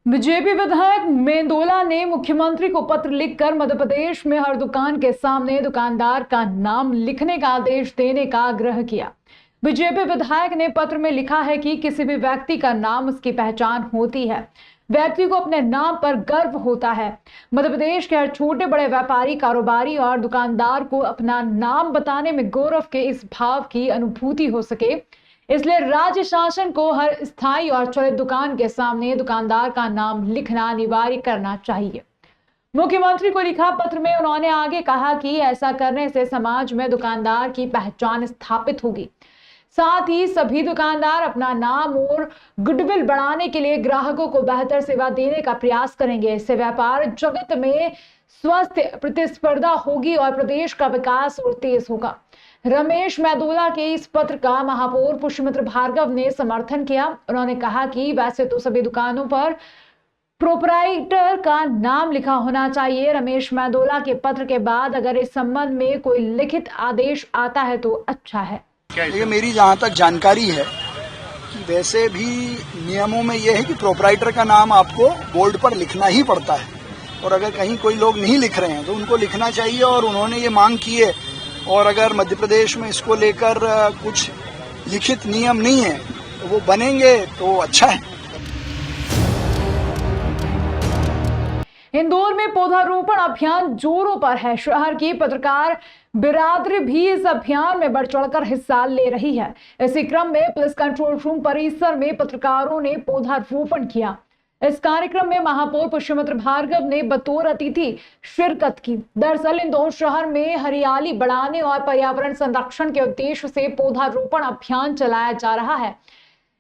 BJP विधायक मेंदोला ने मुख्यमंत्री को पत्र लिखकर मध्य प्रदेश में हर दुकान के सामने दुकानदार का नाम लिखने का आदेश देने का आग्रह किया। बीजेपी विधायक ने पत्र में लिखा है कि किसी भी व्यक्ति का नाम उसकी पहचान होती है, व्यक्ति को अपने नाम पर गर्व होता है। मध्य प्रदेश के हर छोटे बड़े व्यापारी, कारोबारी और दुकानदार को अपना नाम बताने में गौरव के इस भाव की अनुभूति हो सके, इसलिए राज्य शासन को हर स्थायी और चलित दुकान के सामने दुकानदार का नाम लिखना अनिवार्य करना चाहिए। मुख्यमंत्री को लिखा पत्र में उन्होंने आगे कहा कि ऐसा करने से समाज में दुकानदार की पहचान स्थापित होगी, साथ ही सभी दुकानदार अपना नाम और गुडविल बढ़ाने के लिए ग्राहकों को बेहतर सेवा देने का प्रयास करेंगे। इससे व्यापार जगत में स्वस्थ प्रतिस्पर्धा होगी और प्रदेश का विकास और तेज होगा। रमेश मेंदोला के इस पत्र का महापौर पुष्यमित्र भार्गव ने समर्थन किया। उन्होंने कहा कि वैसे तो सभी दुकानों पर प्रोपराइटर का नाम लिखा होना चाहिए। रमेश मेंदोला के पत्र के बाद अगर इस संबंध में कोई लिखित आदेश आता है तो अच्छा है। ये मेरी जहाँ तक जानकारी है कि वैसे भी नियमों में यह है कि प्रोपराइटर का नाम आपको बोर्ड पर लिखना ही पड़ता है, और अगर कहीं कोई लोग नहीं लिख रहे हैं तो उनको लिखना चाहिए, और उन्होंने ये मांग की है। और अगर मध्य प्रदेश में इसको लेकर कुछ लिखित नियम नहीं है तो वो बनेंगे तो अच्छा है। इंदौर में पौधारोपण अभियान जोरों पर है। शहर की पत्रकार बिरादरी भी इस अभियान में बढ़ चढ़कर हिस्सा ले रही है। इसी क्रम में पुलिस कंट्रोल रूम परिसर में पत्रकारों ने पौधारोपण किया। इस कार्यक्रम में महापौर पुष्यमित्र भार्गव ने बतौर अतिथि शिरकत की। दरअसल इंदौर शहर में हरियाली बढ़ाने और पर्यावरण संरक्षण के उद्देश्य से पौधारोपण अभियान चलाया जा रहा है।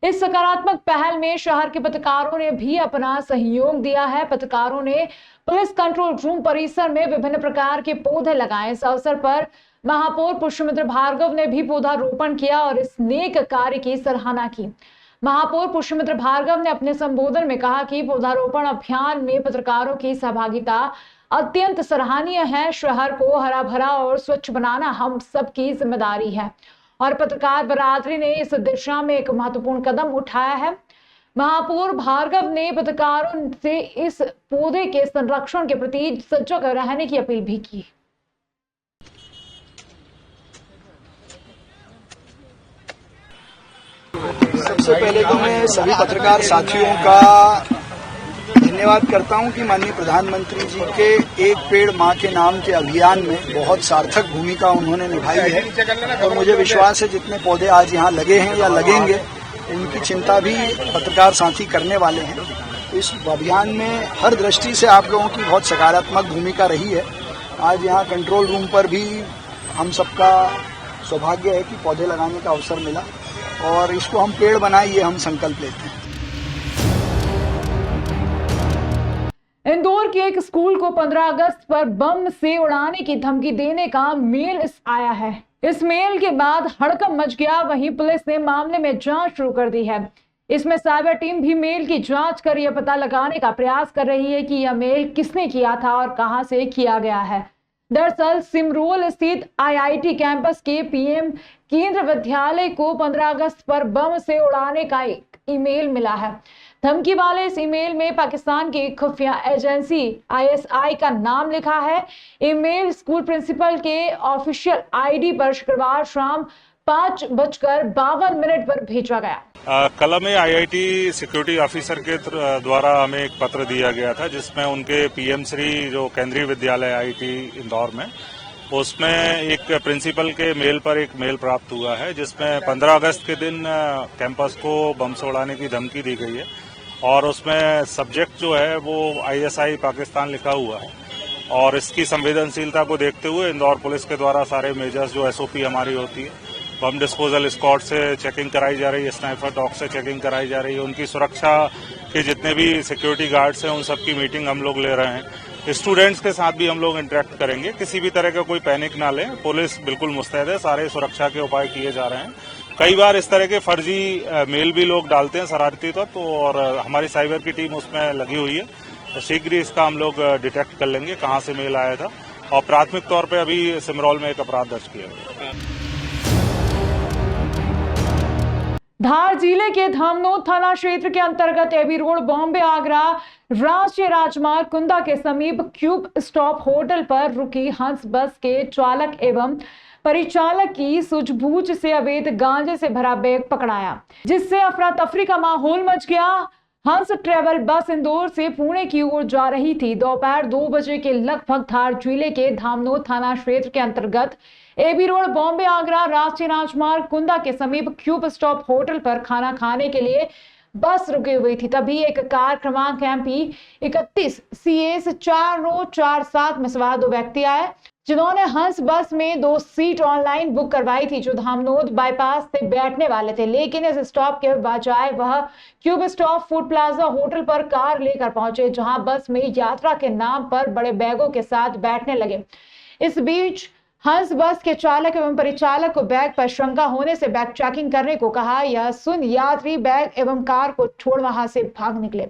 इस सकारात्मक पहल में शहर के पत्रकारों ने भी अपना सहयोग दिया है। पत्रकारों ने पुलिस कंट्रोल रूम परिसर में विभिन्न प्रकार के पौधे लगाए। इस अवसर पर महापौर पुष्यमित्र भार्गव ने भी पौधारोपण किया और इस नेक कार्य की सराहना की। महापौर पुष्यमित्र भार्गव ने अपने संबोधन में कहा कि पौधारोपण अभियान में पत्रकारों की सहभागिता अत्यंत सराहनीय है। शहर को हरा भरा और स्वच्छ बनाना हम सबकी जिम्मेदारी है और पत्रकार बिरादरी ने इस दिशा में एक महत्वपूर्ण कदम उठाया है। महापौर भार्गव ने पत्रकारों से इस पौधे के संरक्षण के प्रति सजग रहने की अपील भी की। सबसे पहले तो मैं सभी पत्रकार साथियों का धन्यवाद करता हूं कि माननीय प्रधानमंत्री जी के एक पेड़ मां के नाम के अभियान में बहुत सार्थक भूमिका उन्होंने निभाई है, और मुझे विश्वास है जितने पौधे आज यहां लगे हैं या लगेंगे उनकी चिंता भी पत्रकार साथी करने वाले हैं। इस अभियान में हर दृष्टि से आप लोगों की बहुत सकारात्मक भूमिका रही है। आज यहाँ कंट्रोल रूम पर भी हम सबका सौभाग्य है कि पौधे लगाने का अवसर मिला, और इसको हम पेड़ बनाए ये हम संकल्प लेते हैं। इंदौर के एक स्कूल को 15 अगस्त पर बम से उड़ाने की धमकी देने का मेल आया है। इस मेल के बाद हड़कंप मच गया। वहीं पुलिस ने मामले में जांच शुरू कर दी है। इसमें साइबर टीम भी मेल की जांच कर यह पता लगाने का प्रयास कर रही है कि यह मेल किसने किया था और कहां से किया गया है। दरअसल सिमरोल स्थित आईआईटी कैंपस के पीएम केंद्र विद्यालय को 15 अगस्त पर बम से उड़ाने का एक ईमेल मिला है। धमकी वाले इस ईमेल में पाकिस्तान की खुफिया एजेंसी आईएसआई का नाम लिखा है। ईमेल स्कूल प्रिंसिपल के ऑफिशियल आईडी पर शुक्रवार शाम 5:52 पर भेजा गया। कल में आईआईटी सिक्योरिटी ऑफिसर के द्वारा हमें एक पत्र दिया गया था, जिसमें उनके पीएम श्री जो केंद्रीय विद्यालय आईआईटी इंदौर में, उसमें एक प्रिंसिपल के मेल पर एक मेल प्राप्त हुआ है, जिसमें 15 अगस्त के दिन कैंपस को बम से उड़ाने की धमकी दी गई है, और उसमें सब्जेक्ट जो है वो आईएसआई पाकिस्तान लिखा हुआ है। और इसकी संवेदनशीलता को देखते हुए इंदौर पुलिस के द्वारा सारे मेजर्स जो एसओपी हमारी होती है, बम डिस्पोजल स्क्वाड से चेकिंग कराई जा रही है, स्नाइपर डॉग से चेकिंग कराई जा रही है, उनकी सुरक्षा के जितने भी सिक्योरिटी गार्ड्स हैं उन सबकी मीटिंग हम लोग ले रहे हैं। स्टूडेंट्स के साथ भी हम लोग इंटरेक्ट करेंगे। किसी भी तरह का कोई पैनिक ना लें, पुलिस बिल्कुल मुस्तैद है, सारे सुरक्षा के उपाय किए जा रहे हैं। कई बार इस तरह के फर्जी मेल भी लोग डालते हैं शरारती तौर तो, और हमारी साइबर की टीम उसमें लगी हुई है। शीघ्र ही इसका हम लोग डिटेक्ट कर लेंगे कहां से मेल आया था, और प्राथमिक तौर पे अभी सिमरौल में एक अपराध दर्ज किया गया। धार जिले के धामनोद थाना क्षेत्र के अंतर्गत एबी रोड बॉम्बे आगरा राष्ट्रीय राजमार्ग कुंदा के समीप क्यूब स्टॉप होटल पर रुकी हंस बस के चालक एवं परिचालक की सूझबूझ से अवैध गांजे से भरा बैग पकड़ाया, जिससे अफरा तफरी का माहौल मच गया। हंस ट्रेवल बस इंदौर से पुणे की ओर जा रही थी। दोपहर 2 बजे के लगभग धार जिले के धामनोद थाना क्षेत्र के अंतर्गत एबी रोड बॉम्बे आगरा राष्ट्रीय राजमार्ग कुंदा के समीप क्यूब स्टॉप होटल पर खाना खाने के लिए बस रुकी हुई थी। तभी एक कार क्रमांक MP 31 CS 4947 में सवार 2 व्यक्ति आए, जिन्होंने हंस बस में 2 सीट ऑनलाइन बुक करवाई थी, जो धामनोद बाईपास से बैठने वाले थे। लेकिन इस स्टॉप के बजाय वह cube stop food plaza hotel पर कार लेकर पहुंचे, जहां बस में यात्रा के नाम पर बड़े बैगों के साथ बैठने लगे। इस बीच हंस बस के चालक एवं परिचालक को बैग पर शंका होने से बैग चेकिंग करने को कहा। यह सुन यात्री बैग एवं कार को छोड़ वहां से भाग निकले।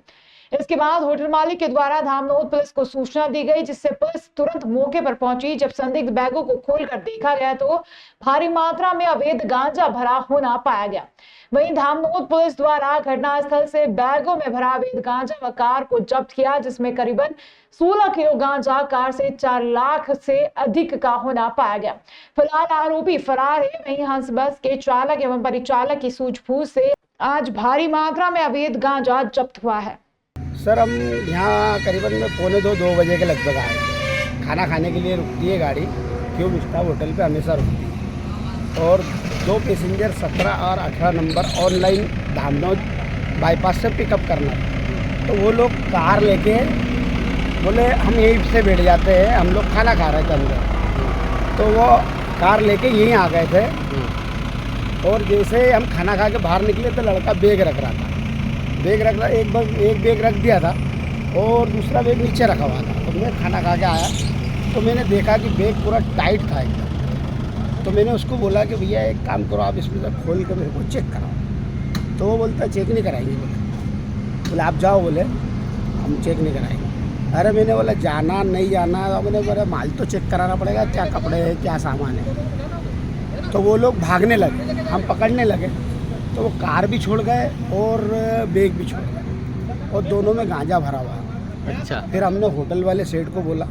इसके बाद होटल मालिक के द्वारा धामनोद पुलिस को सूचना दी गई, जिससे पुलिस तुरंत मौके पर पहुंची। जब संदिग्ध बैगों को खोलकर देखा गया तो भारी मात्रा में अवैध गांजा भरा होना पाया गया। वहीं धामनोद पुलिस द्वारा घटनास्थल से बैगों में भरा अवैध गांजा व कार को जब्त किया, जिसमें करीबन 16 किलो गांजा कार से 4 लाख से अधिक का होना पाया गया। फिलहाल आरोपी फरार है। वहीं हंस बस के चालक एवं परिचालक की सूझबूझ से आज भारी मात्रा में अवैध गांजा जब्त हुआ है। सर, हम यहाँ करीबन 1:45-2 बजे के लगभग आए। खाना खाने के लिए रुकती है गाड़ी, क्यूब स्टॉप होटल पे हमेशा रुकती है। और 2 पैसेंजर 17 और 18 नंबर ऑनलाइन धामनोद बाईपास से पिकअप करना था। तो वो लोग कार लेके बोले हम यहीं से बैठ जाते हैं, हम लोग खाना खा रहे थे अंदर। तो वो कार लेके यहीं आ गए थे। और जैसे हम खाना खा के बाहर निकले तो लड़का बैग रख रहा था। बैग रख रहा, एक बैग रख दिया था और दूसरा बैग नीचे रखा हुआ था। तो मैं खाना खा के आया तो मैंने देखा कि बैग पूरा टाइट था एकदम। तो मैंने उसको बोला कि भैया एक काम करो, आप इसमें से खोल के मेरे को चेक कराओ। तो वो बोलता चेक नहीं कराएंगे। बोले आप जाओ, बोले हम चेक नहीं कराएंगे। अरे मैंने बोला जाना नहीं जाना, तो मैंने बोला माल तो चेक कराना पड़ेगा, क्या कपड़े हैं क्या सामान है। तो वो लोग भागने लगे, हम पकड़ने लगे। तो वो कार भी छोड़ गए और बैग भी छोड़ गए और दोनों में गांजा भरा हुआ। अच्छा। फिर हमने होटल वाले सेठ को बोला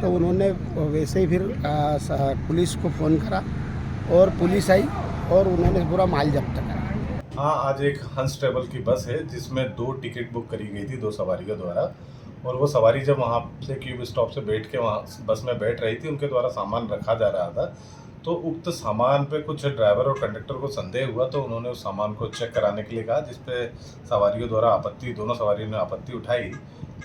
तो उन्होंने वैसे ही फिर पुलिस को फ़ोन करा और पुलिस आई और उन्होंने पूरा माल जब्त करा। हाँ, आज एक हंस ट्रेवल की बस है जिसमें 2 टिकट बुक करी गई थी 2 सवारियों द्वारा। और वो सवारी जब वहाँ से क्यूब स्टॉप से बैठ के वहाँ बस में बैठ रही थी, उनके द्वारा सामान रखा जा रहा था। तो उक्त सामान पे कुछ ड्राइवर और कंडक्टर को संदेह हुआ, तो उन्होंने उस सामान को चेक कराने के लिए कहा, जिसपे सवारियों द्वारा दोनों सवारियों ने आपत्ति उठाई।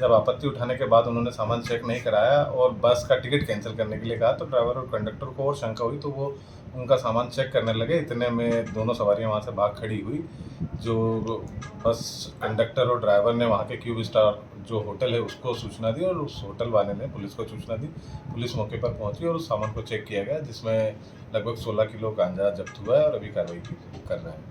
जब आपत्ति उठाने के बाद उन्होंने सामान चेक नहीं कराया और बस का टिकट कैंसिल करने के लिए कहा, तो ड्राइवर और कंडक्टर को और शंका हुई, तो वो उनका सामान चेक करने लगे। इतने में दोनों सवारियां वहाँ से भाग खड़ी हुई। जो बस कंडक्टर और ड्राइवर ने वहाँ के क्यूब स्टार जो होटल है उसको सूचना दी और उस होटल वाले ने पुलिस को सूचना दी। पुलिस मौके पर पहुंची और उस सामान को चेक किया गया, जिसमें लगभग 16 किलो गांजा जब्त हुआ है और अभी कार्रवाई कर रहे हैं।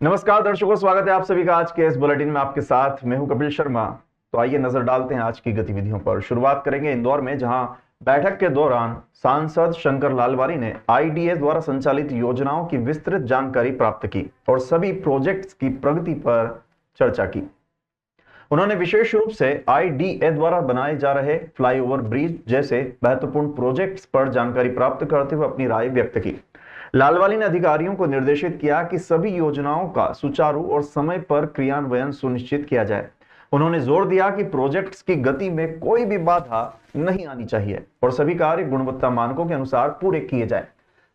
नमस्कार दर्शकों, स्वागत है आप सभी का आज के इस बुलेटिन में। आपके साथ मैं हूं कपिल शर्मा। तो आइए नजर डालते हैं आज की गतिविधियों पर। शुरुआत करेंगे इंदौर में, जहां बैठक के दौरान सांसद शंकर लालवानी ने IDA द्वारा संचालित योजनाओं की विस्तृत जानकारी प्राप्त की और सभी प्रोजेक्ट्स की प्रगति पर चर्चा की। उन्होंने विशेष रूप से IDA द्वारा बनाए जा रहे फ्लाईओवर ब्रिज जैसे महत्वपूर्ण प्रोजेक्ट्स पर जानकारी प्राप्त करते हुए अपनी राय व्यक्त की। लालवानी ने अधिकारियों को निर्देशित किया कि सभी योजनाओं का सुचारू और समय पर क्रियान्वयन सुनिश्चित किया जाए। उन्होंने जोर दिया कि प्रोजेक्ट्स की गति में कोई भी बाधा नहीं आनी चाहिए और सभी कार्य गुणवत्ता मानकों के अनुसार पूरे किए जाएं।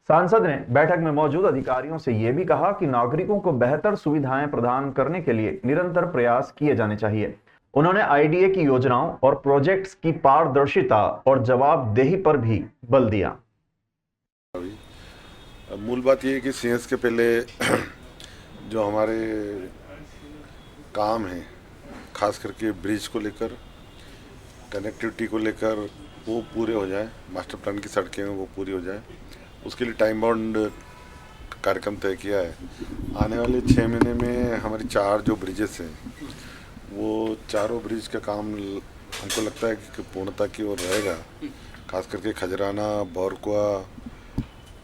सांसद ने बैठक में मौजूद अधिकारियों से यह भी कहा कि नागरिकों को बेहतर सुविधाएं प्रदान करने के लिए निरंतर प्रयास किए जाने चाहिए। उन्होंने IDA की योजनाओं और प्रोजेक्ट्स की पारदर्शिता और जवाबदेही पर भी बल दिया। मूल बात यह है कि CS के पहले जो हमारे काम है, खास करके ब्रिज को लेकर, कनेक्टिविटी को लेकर, वो पूरे हो जाए। मास्टर प्लान की सड़कें वो पूरी हो जाए, उसके लिए टाइम बाउंड कार्यक्रम तय किया है। आने वाले 6 महीने में हमारी 4 जो ब्रिजेस हैं, वो चारों ब्रिज का काम हमको लगता है कि पूर्णता की ओर रहेगा। खास करके खजराना, बौरकुआ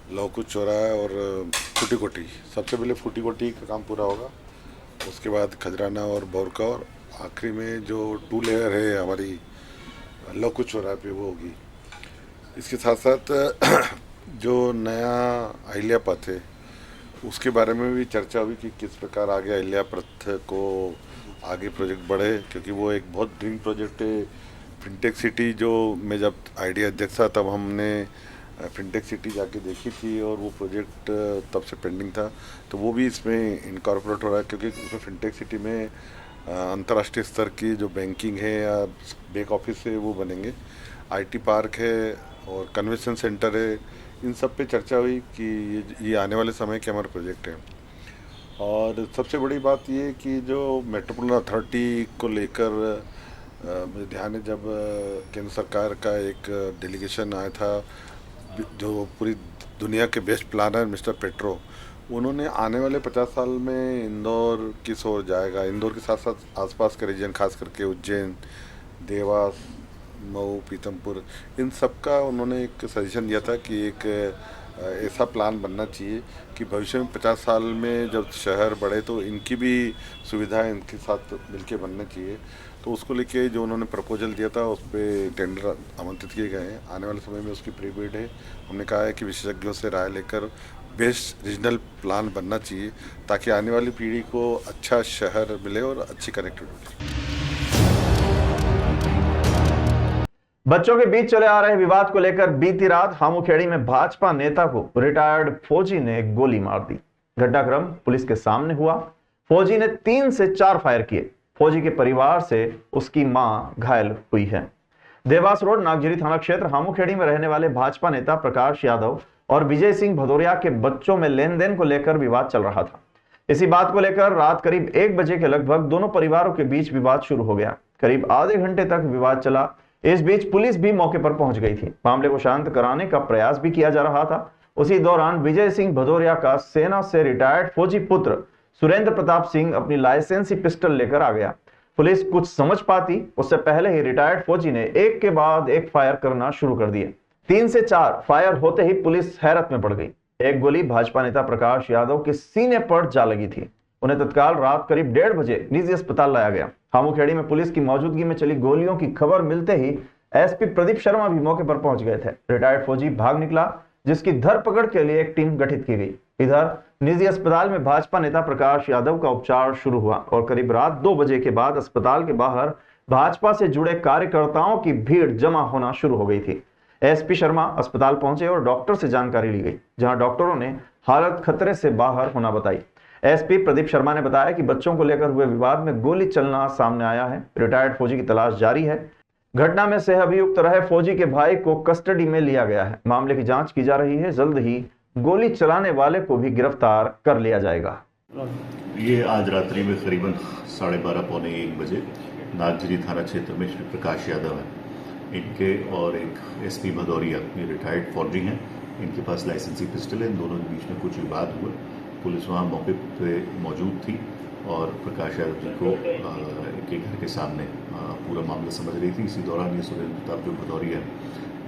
लौकुच चौराहा और फूटी कोटी। सबसे पहले फूटी कोटी का काम पूरा होगा, उसके बाद खजराना और बौरका, और आखिरी में जो 2 लेयर है हमारी लौकुच चौराहे पे वो होगी। इसके साथ साथ जो नया अहिल्या पथ है उसके बारे में भी चर्चा हुई कि किस प्रकार आगे अहिल्या पथ को आगे प्रोजेक्ट बढ़े, क्योंकि वो एक बहुत ड्रीम प्रोजेक्ट है। फिनटेक सिटी जो मैं जब आईडिया अध्यक्ष था तब हमने फिनटेक सिटी जाके देखी थी और वो प्रोजेक्ट तब से पेंडिंग था, तो वो भी इसमें इनकॉर्पोरेट हो रहा है, क्योंकि उसमें फिनटेक सिटी में अंतर्राष्ट्रीय स्तर की जो बैंकिंग है या बैक ऑफिस है वो बनेंगे, आईटी पार्क है और कन्वेंशन सेंटर है। इन सब पे चर्चा हुई कि ये आने वाले समय के हमारे प्रोजेक्ट हैं। और सबसे बड़ी बात ये कि जो मेट्रोपोलिटन अथॉरिटी को लेकर मुझे ध्यान है, जब केंद्र सरकार का एक डेलीगेशन आया था, जो पूरी दुनिया के बेस्ट प्लानर मिस्टर पेट्रो, उन्होंने आने वाले 50 साल में इंदौर किस ओर जाएगा, इंदौर के साथ साथ आसपास के रीजन, खास करके उज्जैन, देवास, मऊ, पीतमपुर, इन सब का उन्होंने एक सजेशन दिया था कि एक ऐसा प्लान बनना चाहिए कि भविष्य में 50 साल में जब शहर बढ़े तो इनकी भी सुविधाएं इनके साथ मिलके बनना चाहिए। तो उसको लेके जो उन्होंने प्रपोजल दिया था उस पर टेंडर आमंत्रित किए गए हैं। आने वाले समय में उसकी प्री बिड है। हमने कहा है कि विशेषज्ञों से राय लेकर बेस्ट रीजनल प्लान बनना चाहिए ताकि आने वाली पीढ़ी को अच्छा शहर मिले और अच्छी कनेक्टिविटी। बच्चों के बीच चले आ रहे विवाद को लेकर बीती रात हामूखेड़ी में भाजपा नेता को रिटायर्ड फौजी ने गोली मार दी। घटनाक्रम पुलिस के सामने हुआ। फौजी ने 3 से 4 फायर किए। फौजी के परिवार से उसकी मां घायल हुई है। देवास रोड नागजरी थाना क्षेत्र हामूखेड़ी में रहने वाले भाजपा नेता प्रकाश यादव और विजय सिंह भदौरिया के बच्चों में लेन देन को लेकर विवाद चल रहा था। इसी बात को लेकर रात करीब 1 बजे के लगभग दोनों परिवारों के बीच विवाद शुरू हो गया। करीब आधे घंटे तक विवाद चला। इस बीच पुलिस भी मौके पर पहुंच गई थी। मामले को शांत कराने का प्रयास भी किया जा रहा था। उसी दौरान विजय सिंह भदौरिया का सेना से रिटायर्ड फौजी पुत्र सुरेंद्र प्रताप सिंह अपनी लाइसेंसी पिस्टल लेकर आ गया। पुलिस कुछ समझ पाती उससे पहले ही रिटायर्ड फौजी ने एक के बाद एक फायर करना शुरू कर दिए। 3 से 4 फायर होते ही पुलिस हैरत में पड़ गई। एक गोली भाजपा नेता प्रकाश यादव के सीने पर जा लगी थी। उन्हें तत्काल रात करीब 1:30 बजे निजी अस्पताल लाया गया। हामूखेड़ी में पुलिस की मौजूदगी में चली गोलियों की खबर मिलते ही एसपी प्रदीप शर्मा भी मौके पर पहुंच गए थे। रिटायर्ड फौजी भाग निकला, जिसकी धरपकड़ के लिए एक टीम गठित की गई। इधर निजी अस्पताल में भाजपा नेता प्रकाश यादव का उपचार शुरू हुआ और करीब रात 2 बजे के बाद अस्पताल के बाहर भाजपा से जुड़े कार्यकर्ताओं की भीड़ जमा होना शुरू हो गई थी। एसपी शर्मा अस्पताल पहुंचे और डॉक्टर से जानकारी ली गई, जहां डॉक्टरों ने हालत खतरे से बाहर होना बताई। एसपी प्रदीप शर्मा ने बताया कि बच्चों को लेकर हुए विवाद में गोली चलना सामने आया है। रिटायर्ड फौजी की तलाश जारी है। घटना में सह अभियुक्त रहे फौजी के भाई को कस्टडी में लिया गया है। मामले की जांच की जा रही है। जल्द ही गोली चलाने वाले को भी गिरफ्तार कर लिया जाएगा। ये आज रात्रि में करीबन 12:30 पौने 1 बजे नागजरी थाना क्षेत्र में श्री प्रकाश यादव हैं, इनके और एक एसपी भदौरिया, ये रिटायर्ड फौजी हैं, इनके पास लाइसेंसी पिस्टल है। इन दोनों के बीच में कुछ विवाद हुआ। पुलिस वहाँ मौके पे मौजूद थी और प्रकाश यादव जी को इनके घर के सामने पूरा मामला समझ रही थी। इसी दौरान ये सुरेंद्र प्रताप जो भदौरिया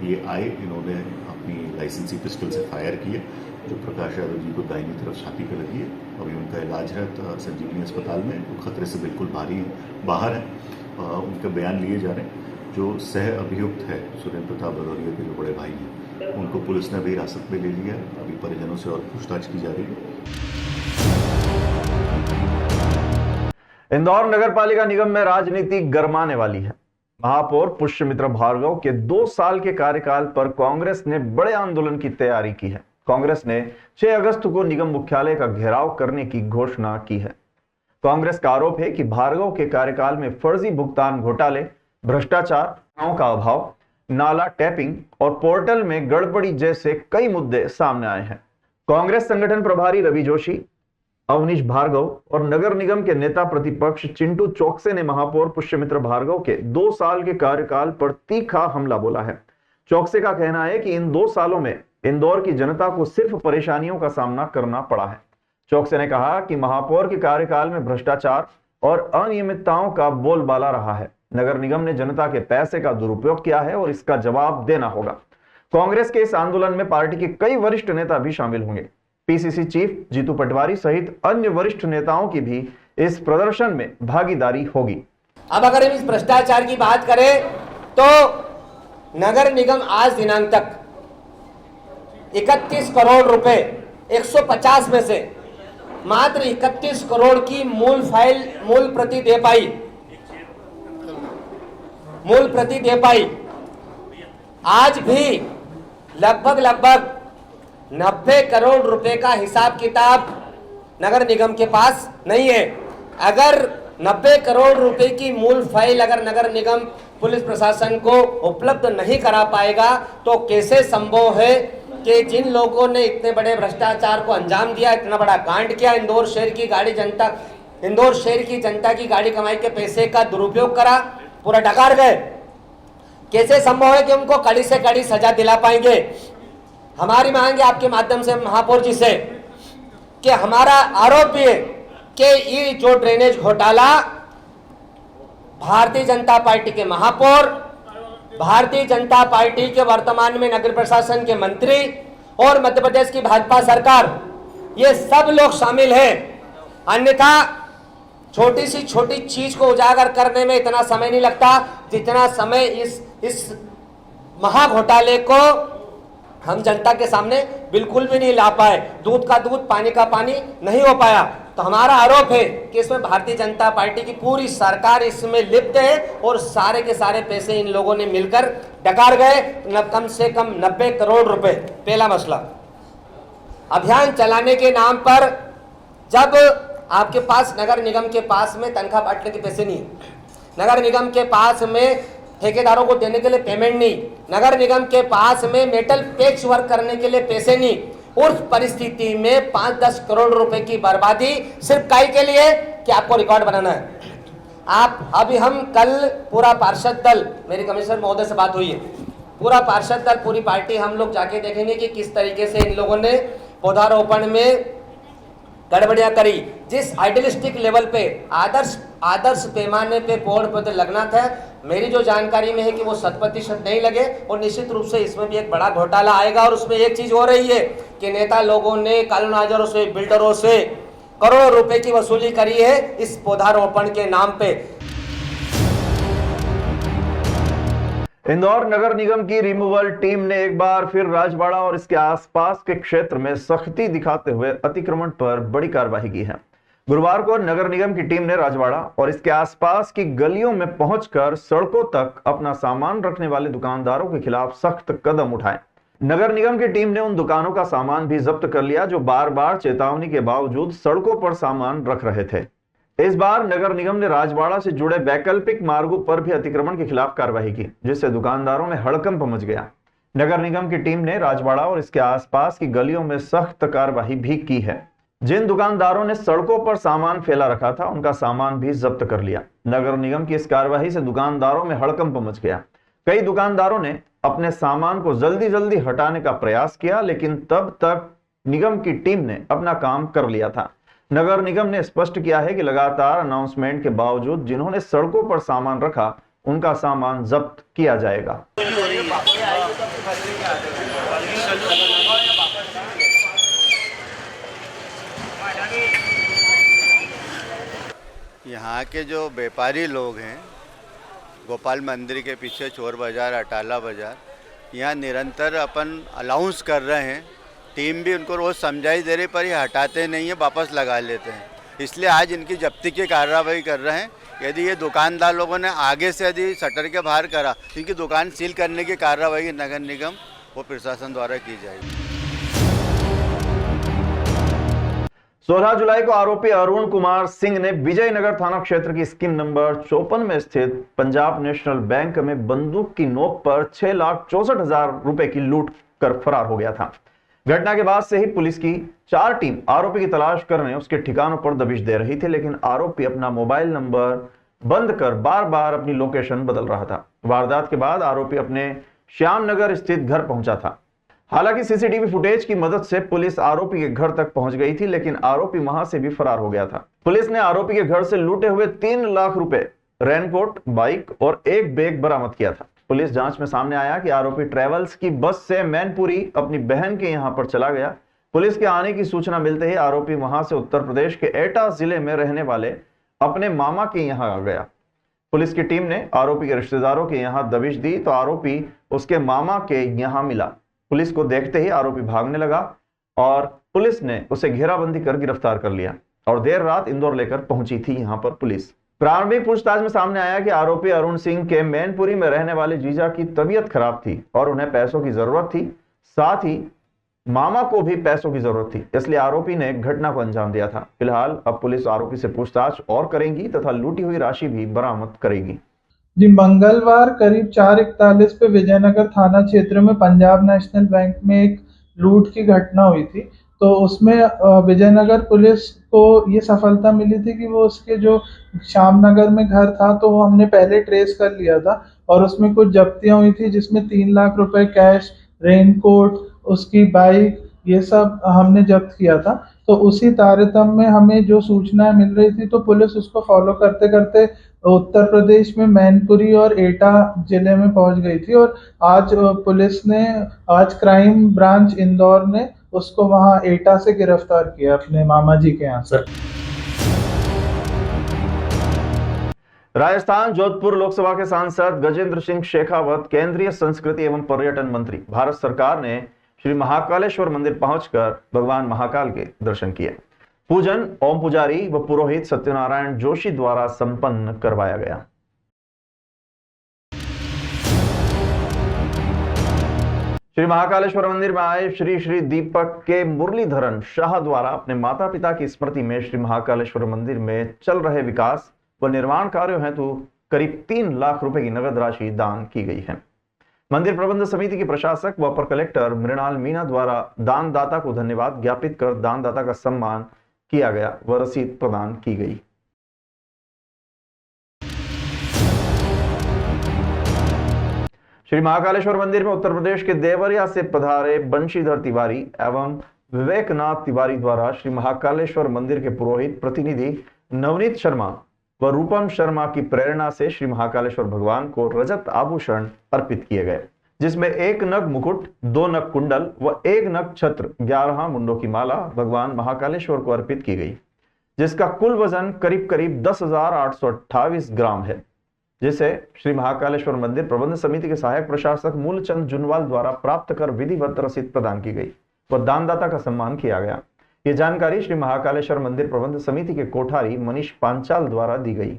ये आए, इन्होंने अपनी लाइसेंसी पिस्टल से फायर किए, जो प्रकाश यादव जी को दाहिनी तरफ छाती पर लगी है। अभी उनका इलाज है संजीवनी अस्पताल में, वो खतरे से बिल्कुल बाहर है। उनका बयान लिए जा रहे हैं। जो सह अभियुक्त है सुरेंद्र प्रताप भदौरिया के जो बड़े भाई हैं, उनको पुलिस ने भी हिरासत में ले लिया है। अभी परिजनों से और पूछताछ की जा रही है। इंदौर नगर पालिका निगम में राजनीति गरमाने वाली है। महापौर पुष्यमित्र भार्गव के 2 साल के कार्यकाल पर कांग्रेस ने बड़े आंदोलन की तैयारी की है। कांग्रेस ने 6 अगस्त को निगम मुख्यालय का घेराव करने की घोषणा की है। कांग्रेस का आरोप है कि भार्गव के कार्यकाल में फर्जी भुगतान घोटाले, भ्रष्टाचार का अभाव, नाला टैपिंग और पोर्टल में गड़बड़ी जैसे कई मुद्दे सामने आए हैं। कांग्रेस संगठन प्रभारी रवि जोशी, अवनीश भार्गव और नगर निगम के नेता प्रतिपक्ष चिंटू चौकसे ने महापौर पुष्यमित्र भार्गव के 2 साल के कार्यकाल पर तीखा हमला बोला है। चौकसे का कहना है कि इन 2 सालों में इंदौर की जनता को सिर्फ परेशानियों का सामना करना पड़ा है। चौकसे ने कहा कि महापौर के कार्यकाल में भ्रष्टाचार और अनियमितताओं का बोलबाला रहा है। नगर निगम ने जनता के पैसे का दुरुपयोग किया है और इसका जवाब देना होगा। कांग्रेस के इस आंदोलन में पार्टी के कई वरिष्ठ नेता भी शामिल होंगे। पीसीसी चीफ जीतू पटवारी सहित अन्य वरिष्ठ नेताओं की भी इस प्रदर्शन में भागीदारी होगी। अब अगर हम इस भ्रष्टाचार की बात करें तो नगर निगम आज दिनांक तक 31 करोड़ रुपए 150 में से मात्र 31 करोड़ की मूल प्रति दे पाई। आज भी लगभग 90 करोड़ रुपए का हिसाब किताब नगर निगम के पास नहीं है। अगर 90 करोड़ रुपए की मूल फाइल अगर नगर निगम पुलिस प्रशासन को उपलब्ध नहीं करा पाएगा तो कैसे संभव है कि जिन लोगों ने इतने बड़े भ्रष्टाचार को अंजाम दिया, इतना बड़ा कांड किया, इंदौर शहर की जनता की गाड़ी कमाई के पैसे का दुरुपयोग करा, पूरा डकार गए, कैसे संभव है कि उनको कड़ी से कड़ी सजा दिला पाएंगे। हमारी मांग है आपके माध्यम से महापौर जी से कि हमारा आरोप भी है कि ये जो ड्रेनेज घोटाला भारतीय जनता पार्टी के महापौर, भारतीय जनता पार्टी के वर्तमान में नगर प्रशासन के मंत्री और मध्य प्रदेश की भाजपा सरकार, ये सब लोग शामिल हैं। अन्यथा छोटी सी छोटी चीज को उजागर करने में इतना समय नहीं लगता जितना समय इस महाघोटाले को हम जनता के सामने बिल्कुल भी नहीं ला पाए। दूध का दूध, पानी का पानी नहीं हो पाया। तो हमारा आरोप है कि इसमें भारतीय जनता पार्टी की पूरी सरकार इसमें लिप्त है और सारे के सारे पैसे इन लोगों ने मिलकर डकार गए, कम से कम 90 करोड़ रुपए। पहला मसला, अभियान चलाने के नाम पर जब आपके पास नगर निगम के पास में तनख्वाह बांटने के पैसे नहीं, नगर निगम के पास में ठेकेदारों को देने के लिए पेमेंट नहीं, नगर निगम के पास में मेटल पैच वर्क करने के लिए पैसे नहीं, उस परिस्थिति में 5-10 करोड़ रुपए की बर्बादी सिर्फ काई के लिए कि आपको रिकॉर्ड बनाना है। आप अभी हम कल पूरा पार्षद दल, मेरी कमिश्नर महोदय से बात हुई है, पूरा पार्षद दल पूरी पार्टी हम लोग जाके देखेंगे कि किस तरीके से इन लोगों ने पौधारोपण में गड़बड़ियां करी। जिस आइडियलिस्टिक लेवल पे आदर्श पैमाने पे पेड़ पौधे लगना था, मेरी जो जानकारी में है कि वो 100% नहीं लगे और निश्चित रूप से इसमें भी एक बड़ा घोटाला आएगा। और उसमें एक चीज हो रही है कि नेता लोगों ने कॉलोनाइजरों से, बिल्डरों से करोड़ों रुपए की वसूली करी है इस पौधारोपण के नाम पे। इंदौर नगर निगम की रिमूवल टीम ने एक बार फिर राजवाड़ा और इसके आसपास के क्षेत्र में सख्ती दिखाते हुए अतिक्रमण पर बड़ी कार्रवाई की है। गुरुवार को नगर निगम की टीम ने राजवाड़ा और इसके आसपास की गलियों में पहुंचकर सड़कों तक अपना सामान रखने वाले दुकानदारों के खिलाफ सख्त कदम उठाए। नगर निगम की टीम ने उन दुकानों का सामान भी जब्त कर लिया जो बार बार चेतावनी के बावजूद सड़कों पर सामान रख रहे थे। इस बार नगर निगम ने राजवाड़ा से जुड़े वैकल्पिक मार्गों पर भी अतिक्रमण के खिलाफ कार्रवाई की, जिससे दुकानदारों में हड़कंप मच गया। नगर निगम की टीम ने राजवाड़ा और इसके आसपास की गलियों में सख्त कार्रवाई भी की है। जिन दुकानदारों ने सड़कों पर सामान फैला रखा था उनका सामान भी जब्त कर लिया। नगर निगम की इस कार्रवाई से दुकानदारों में हड़कंप मच गया। कई दुकानदारों ने अपने सामान को जल्दी जल्दी हटाने का प्रयास किया, लेकिन तब तक निगम की टीम ने अपना काम कर लिया था। नगर निगम ने स्पष्ट किया है कि लगातार अनाउंसमेंट के बावजूद जिन्होंने सड़कों पर सामान रखा उनका सामान जब्त किया जाएगा। यहाँ के जो व्यापारी लोग हैं, गोपाल मंदिर के पीछे चोर बाजार, अटाला बाजार, यहाँ निरंतर अपन अलाउंस कर रहे हैं। टीम भी उनको रोज़ समझाई दे रही पर ये हटाते नहीं है, वापस लगा लेते हैं। इसलिए आज इनकी जब्ती की कार्रवाई कर रहे हैं। यदि ये दुकानदार लोगों ने आगे से यदि शटर के बाहर करा, इनकी दुकान सील करने की कार्रवाई नगर निगम वो प्रशासन द्वारा की जाएगी। 16 जुलाई को आरोपी अरुण कुमार सिंह ने विजयनगर थाना क्षेत्र की स्कीम नंबर 54 में स्थित पंजाब नेशनल बैंक में बंदूक की नोक पर 6,64,000 रुपए की लूट कर फरार हो गया था। घटना के बाद से ही पुलिस की 4 टीम आरोपी की तलाश करने उसके ठिकानों पर दबिश दे रही थी, लेकिन आरोपी अपना मोबाइल नंबर बंद कर बार बार अपनी लोकेशन बदल रहा था। वारदात के बाद आरोपी अपने श्यामनगर स्थित घर पहुंचा था। हालांकि सीसीटीवी फुटेज की मदद से पुलिस आरोपी के घर तक पहुंच गई थी, लेकिन आरोपी वहां से भी फरार हो गया था। पुलिस ने आरोपी के घर से लूटे हुए 3 लाख रुपए, रेनकोट, बाइक और एक बैग बरामद किया था। पुलिस जांच में सामने आया कि आरोपी ट्रेवल्स की बस से मैनपुरी अपनी बहन के यहां पर चला गया। पुलिस के आने की सूचना मिलते ही आरोपी वहां से उत्तर प्रदेश के एटा जिले में रहने वाले अपने मामा के यहां आ गया। पुलिस की टीम ने आरोपी के रिश्तेदारों के यहां दबिश दी तो आरोपी उसके मामा के यहां मिला। पुलिस को देखते ही आरोपी भागने लगा और पुलिस ने उसे घेराबंदी कर गिरफ्तार कर लिया और देर रात इंदौर लेकर पहुंची थी यहां पर पुलिस। प्रारंभिक पूछताछ में सामने आया कि आरोपी अरुण सिंह के मैनपुरी में रहने वाले जीजा की तबीयत खराब थी और उन्हें पैसों की जरूरत थी, साथ ही मामा को भी पैसों की जरूरत थी, इसलिए आरोपी ने घटना को अंजाम दिया था। फिलहाल अब पुलिस आरोपी से पूछताछ और करेगी तथा लूटी हुई राशि भी बरामद करेगी। जी, मंगलवार करीब 4:41 पे विजयनगर थाना क्षेत्र में पंजाब नेशनल बैंक में एक लूट की घटना हुई थी। तो उसमें विजयनगर पुलिस को ये सफलता मिली थी कि वो उसके जो श्यामनगर में घर था तो वो हमने पहले ट्रेस कर लिया था और उसमें कुछ जब्तियां हुई थी जिसमें 3 लाख रुपए कैश, रेनकोट, उसकी बाइक, ये सब हमने जब्त किया था। तो उसी तारतम्य में हमें जो सूचनाएं मिल रही थी तो पुलिस उसको फॉलो करते करते उत्तर प्रदेश में मैनपुरी और एटा जिले में पहुंच गई थी और आज क्राइम ब्रांच इंदौर ने उसको वहां एटा से गिरफ्तार किया अपने मामा जी के यहाँ से। राजस्थान जोधपुर लोकसभा के सांसद गजेंद्र सिंह शेखावत, केंद्रीय संस्कृति एवं पर्यटन मंत्री, भारत सरकार ने श्री महाकालेश्वर मंदिर पहुंचकर भगवान महाकाल के दर्शन किए। पूजन ओम पुजारी व पुरोहित सत्यनारायण जोशी द्वारा संपन्न करवाया गया। श्री महाकालेश्वर मंदिर में आए श्री श्री दीपक के मुरलीधरन शाह द्वारा अपने माता पिता की स्मृति में श्री महाकालेश्वर मंदिर में चल रहे विकास व निर्माण कार्यों हेतु करीब 3 लाख रुपए की नगद राशि दान की गई है। मंदिर प्रबंध समिति के प्रशासक व अपर कलेक्टर मृणाल मीणा द्वारा दानदाता को धन्यवाद ज्ञापित कर दानदाता का सम्मान किया गया व रसीद प्रदान की गई। श्री महाकालेश्वर मंदिर में उत्तर प्रदेश के देवरिया से पधारे बंशीधर तिवारी एवं विवेकनाथ तिवारी द्वारा श्री महाकालेश्वर मंदिर के पुरोहित प्रतिनिधि नवनीत शर्मा व रूपम शर्मा की प्रेरणा से श्री महाकालेश्वर भगवान को रजत आभूषण अर्पित किए गए, जिसमें 1 नग मुकुट, 2 नग कुंडल व 1 नग छत्र, 11 मुंडों की माला भगवान महाकालेश्वर को अर्पित की गई, जिसका कुल वजन करीब करीब 10,828 ग्राम है, जिसे श्री महाकालेश्वर मंदिर प्रबंध समिति के सहायक प्रशासक मूलचंद जुनवाल द्वारा प्राप्त कर विधिवत रसीद प्रदान की गई व दानदाता का सम्मान किया गया। ये जानकारी श्री महाकालेश्वर मंदिर प्रबंध समिति के कोठारी मनीष पांचाल द्वारा दी गई।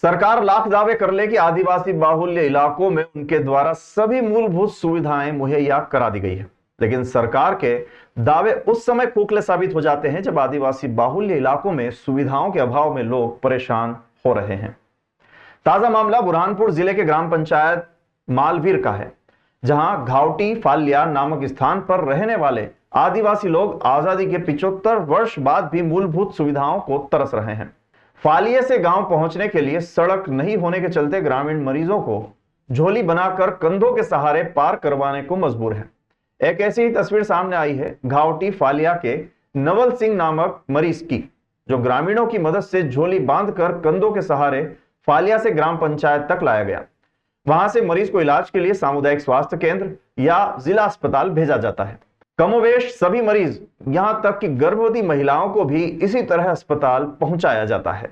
सरकार लाख दावे कर ले कि आदिवासी बाहुल्य इलाकों में उनके द्वारा सभी मूलभूत सुविधाएं मुहैया करा दी गई है, लेकिन सरकार के दावे उस समय खोखले साबित हो जाते हैं जब आदिवासी बाहुल्य इलाकों में सुविधाओं के अभाव में लोग परेशान हो रहे हैं। ताजा मामला बुरहानपुर जिले के ग्राम पंचायत मालवीर का है, जहां घावटी फाल्या नामक स्थान पर रहने वाले आदिवासी लोग आजादी के 75 वर्ष बाद भी मूलभूत सुविधाओं को तरस रहे हैं। फालिये से गांव पहुंचने के लिए सड़क नहीं होने के चलते ग्रामीण मरीजों को झोली बनाकर कंधों के सहारे पार करवाने को मजबूर है। एक ऐसी ही तस्वीर सामने आई है घावटी फालिया के नवल सिंह नामक मरीज की, जो ग्रामीणों की मदद से झोली बांधकर कंधों के सहारे फालिया से ग्राम पंचायत तक लाया गया। वहां से मरीज को इलाज के लिए सामुदायिक स्वास्थ्य केंद्र या जिला अस्पताल भेजा जाता है। कमोवेश सभी मरीज, यहां तक कि गर्भवती महिलाओं को भी इसी तरह अस्पताल पहुंचाया जाता है।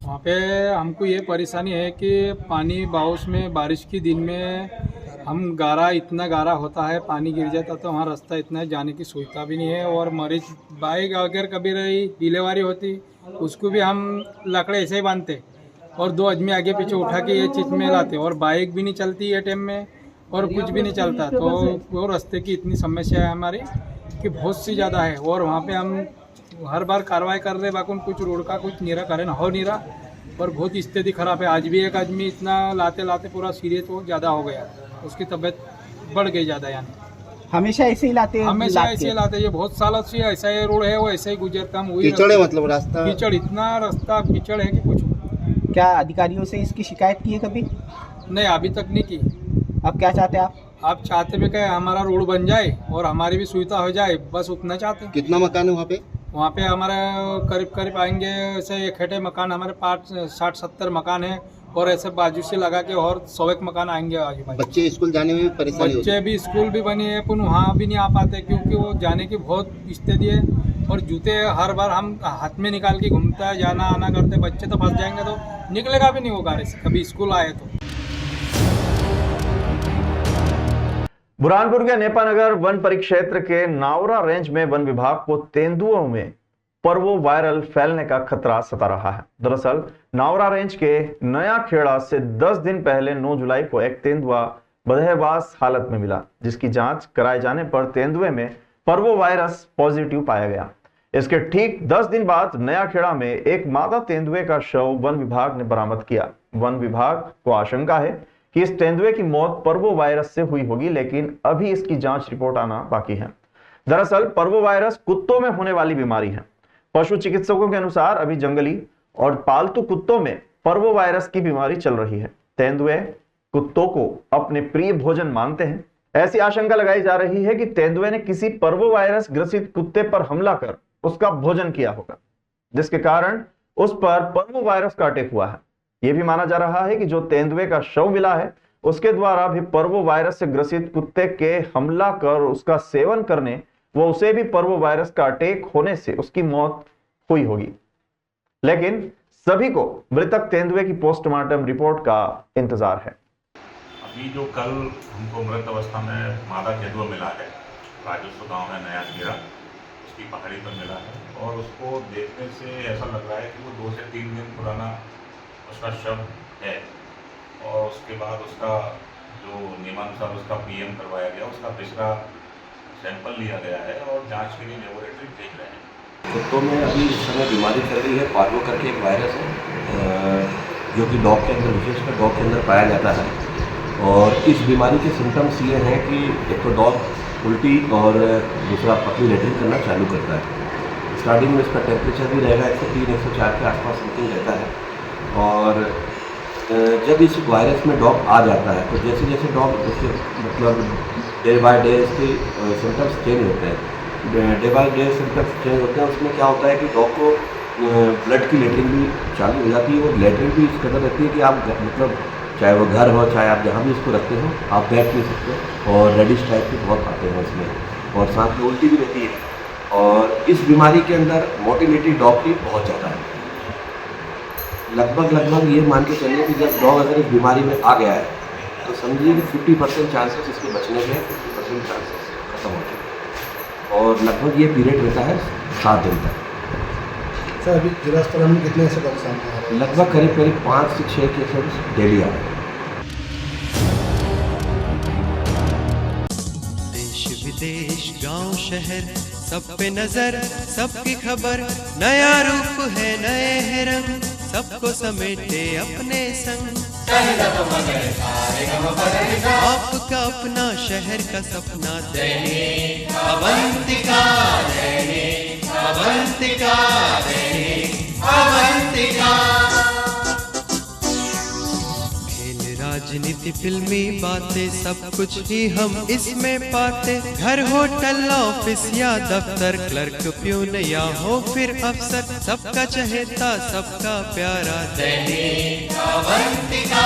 वहाँ पे हमको ये परेशानी है कि पानी बारिश में बारिश के दिन में हम गारा इतना गारा होता है, पानी गिर जाता तो वहाँ रास्ता इतना है, जाने की सुविधा भी नहीं है। और मरीज बाइक अगर कभी रही डिलीवरी होती उसको भी हम लकड़े ऐसे ही बांधते और 2 आदमी आगे पीछे उठा के ये चीज़ में लाते, और बाइक भी नहीं चलती ये टाइम में और कुछ भी नहीं चलता। तो वो रास्ते की इतनी समस्या है हमारी कि बहुत सी ज़्यादा है। और वहाँ पे हम हर बार कार्रवाई कर रहे, बाकी कुछ रोड का कुछ नीरा करे ना हो नीरा, पर बहुत स्थिति खराब है। आज भी एक आदमी इतना लाते लाते पूरा सीरियस हो ज़्यादा हो गया, उसकी तबीयत बढ़ गई ज़्यादा। यानी हमेशा ऐसे ही लाते हैं? हमेशा ऐसे ही लाते, ये बहुत सालों से ऐसा ही रोड है, वो ऐसे ही गुजरता। हम वही कीचड़ है, मतलब रास्ता कीचड़, इतना रास्ता कीचड़ है कि कुछ। क्या अधिकारियों से इसकी शिकायत की है कभी? नहीं, अभी तक नहीं की। अब क्या चाहते हैं आप? आप चाहते भी क्या, हमारा रोड बन जाए और हमारी भी सुविधा हो जाए, बस उतना चाहते हैं। कितना मकान है वहाँ पे? वहाँ पे हमारे करीब आएंगे ऐसे इकट्ठे मकान, हमारे 60-70 मकान है, और ऐसे बाजू से लगा के और 100 मकान आएंगे आजू बाजू। बच्चे स्कूल जाने में भी परेशानी होती है? बच्चे भी स्कूल भी बनी है, पर वहाँ भी नहीं आ पाते क्योंकि वो जाने की बहुत स्थिति है। और जूते हर बार हम हाथ में निकाल के घूमता है, जाना आना करते, बच्चे तो फंस जाएंगे, तो निकलेगा भी नहीं वो गाड़ी से कभी स्कूल आए तो। बुरहानपुर के नेपानगर वन परिक्षेत्र के नावरा रेंज में वन विभाग को तेंदुओं में पर्वो वायरल फैलने का खतरा सता रहा है। दरअसल नावरा रेंज के नया खेड़ा से 10 दिन पहले 9 जुलाई को एक तेंदुआ बदहवास हालत में मिला, जिसकी जांच कराए जाने पर तेंदुए में पर्वो वायरस पॉजिटिव पाया गया। इसके ठीक 10 दिन बाद नया खेड़ा में एक मादा तेंदुए का शव वन विभाग ने बरामद किया। वन विभाग को आशंका है कि इस तेंदुए की मौत पर्वो वायरस से हुई होगी, लेकिन अभी इसकी जांच रिपोर्ट आना बाकी है। दरअसल पर्वो वायरस कुत्तों में होने वाली बीमारी है। पशु चिकित्सकों के अनुसार अभी जंगली और पालतू कुत्तों में पर्वो वायरस की बीमारी चल रही है। तेंदुए कुत्तों को अपने प्रिय भोजन मानते हैं। ऐसी आशंका लगाई जा रही है कि तेंदुए ने किसी पर्वो वायरस ग्रसित कुत्ते पर हमला कर उसका भोजन किया होगा, जिसके कारण उस पर पर्वो वायरस का अटैक हुआ है। यह भी माना जा रहा है कि जो तेंदुए का शव मिला है उसके द्वारा भी पर्वो वायरस से ग्रसित कुत्ते के हमला कर उसका सेवन करने व उसे भी पर्वो वायरस का अटैक होने से उसकी मौत हुई होगी। लेकिन सभी को मृतक तेंदुए की पोस्टमार्टम रिपोर्ट का इंतजार है। अभी जो कल हमको मृत अवस्था में मादा तेंदुआ मिला है, राजस्व गांव में नया खेड़ा, उसकी पहाड़ी पर मिला है, और उसको देखने से ऐसा लग रहा है कि वो 2 से 3 दिन पुराना उसका शव है। और उसके बाद उसका जो नियमानुसार उसका पीएम करवाया गया, उसका पिछड़ा सैंपल लिया गया है और जांच के लिए लेबोरेटरी भेज रहे हैं। कुत्तों में अभी इस समय बीमारी चल रही है, पार्वो करके एक वायरस है जो कि डॉग के अंदर, विशेषकर डॉग के अंदर पाया जाता है। और इस बीमारी के सिम्टम्स ये हैं कि एक तो डॉग उल्टी और दूसरा पतली लेटरिन करना चालू करता है। स्टार्टिंग में इसका टेम्परेचर भी रहेगा 103-104 के आसपास समथिंग रहता है। और जब इस वायरस में डॉग आ जाता है तो जैसे जैसे डॉग उसके मतलब डे बाय डे इसके सिम्टम्स चेंज होते हैं, day by day symptoms change होते हैं। उसमें क्या होता है कि डॉग को ब्लड की लेटरिन भी चालू हो जाती है, और लेटरिन भी इस कदर रहती है कि आप मतलब चाहे वो घर हो, चाहे आप जहाँ भी इसको रखते हो, आप बैठ नहीं सकते। और रेडिश टाइप के बहुत आते हैं इसमें, और साथ में उल्टी भी रहती है। और इस बीमारी के अंदर मोटिलिटी डॉग की बहुत ज़्यादा है। लगभग ये मान के चलिए कि जब डॉग अगर इस बीमारी में आ गया है तो समझिए कि 50% चांसेस इसके बचने के, 50% चांसेस खत्म हो जाए। और लगभग ये पीरियड रहता है 7 दिन तक। सर अभी जिला अस्पताल में कितने ऐसे डॉग सामने आ रहे हैं? लगभग करीब 5 से 6 केसेस डेली आ रहे हैं। देश विदेश गांव शहर सब पे नजर, सबकी खबर, नया रूप है नए है रंग, सबको समेटे अपने संग। आपका अपना शहर का सपना, दैनिक अवंतिका, दैनिक अवंतिका, दैनिक अवंतिका। राजनीति, फिल्मी बातें, सब कुछ ही हम इसमें पाते। घर, होटल, ऑफिस या दफ्तर, क्लर्क, प्यून या हो फिर अफसर, सबका चहेता, सबका प्यारा, दैनिक अवंतिका।